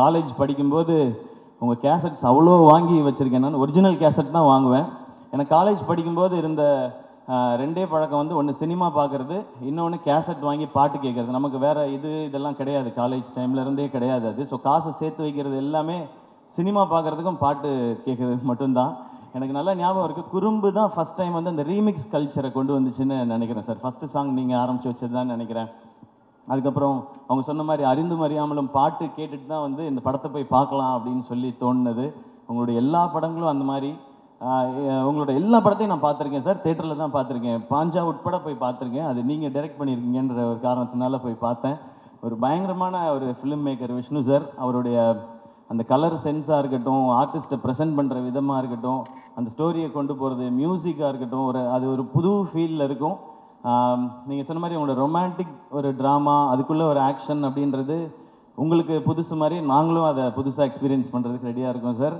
College படிக்கும்போது உங்கள் cassettes அவ்வளோ வாங்கி வச்சுருக்கேன். நான் ஒரிஜினல் கேசட் தான் வாங்குவேன். எனக்கு காலேஜ் படிக்கும்போது இருந்த ரெண்டே பழக்கம் வந்து, ஒன்று சினிமா பார்க்குறது, இன்னொன்று கேசட் வாங்கி பாட்டு கேட்குறது. நமக்கு வேறு இதெல்லாம் கிடையாது, காலேஜ் டைம்லேருந்தே கிடையாது அது. ஸோ காசை சேர்த்து வைக்கிறது எல்லாமே சினிமா பார்க்குறதுக்கும் பாட்டு கேட்குறதுக்கு மட்டும்தான். எனக்கு நல்லா ஞாபகம் இருக்குது, குறும்பு தான் ஃபஸ்ட் டைம் வந்து அந்த ரீமிக்ஸ் கல்ச்சரை கொண்டு வந்துச்சுன்னு நினைக்கிறேன் சார். ஃபஸ்ட்டு சாங் நீங்கள் ஆரம்பித்து வச்சது தான் நினைக்கிறேன். அதுக்கப்புறம் அவங்க சொன்ன மாதிரி அறிந்தும் அறியாமலும் பாட்டு கேட்டுட்டு தான் வந்து இந்த படத்தை போய் பார்க்கலாம் அப்படின்னு சொல்லி தோணுனது. உங்களுடைய எல்லா படங்களும் அந்த மாதிரி. உங்களோட எல்லா படத்தையும் நான் பார்த்துருக்கேன் சார், தேட்டரில் தான் பார்த்துருக்கேன். பாஞ்சா உட்பட போய் பார்த்துருக்கேன். அது நீங்கள் டைரக்ட் பண்ணியிருக்கீங்கன்ற ஒரு காரணத்தினால போய் பார்த்தேன். ஒரு பயங்கரமான ஒரு ஃபிலிம் மேக்கர் விஷ்ணு சார். அவருடைய அந்த கலர் சென்ஸாக இருக்கட்டும், ஆர்டிஸ்ட்டை ப்ரெசென்ட் பண்ணுற விதமாக இருக்கட்டும், அந்த ஸ்டோரியை கொண்டு போகிறது, மியூசிக்காக இருக்கட்டும், அது ஒரு புது ஃபீலில் இருக்கும். நீங்கள் சொன்ன மாதிரி உங்களோட ரொமான்டிக் ஒரு ட்ராமா, அதுக்குள்ளே ஒரு ஆக்ஷன் அப்படின்றது உங்களுக்கு புதுசு மாதிரி, நாங்களும் அதை புதுசாக எக்ஸ்பீரியன்ஸ் பண்ணுறதுக்கு ரெடியாக இருக்கோம் சார்.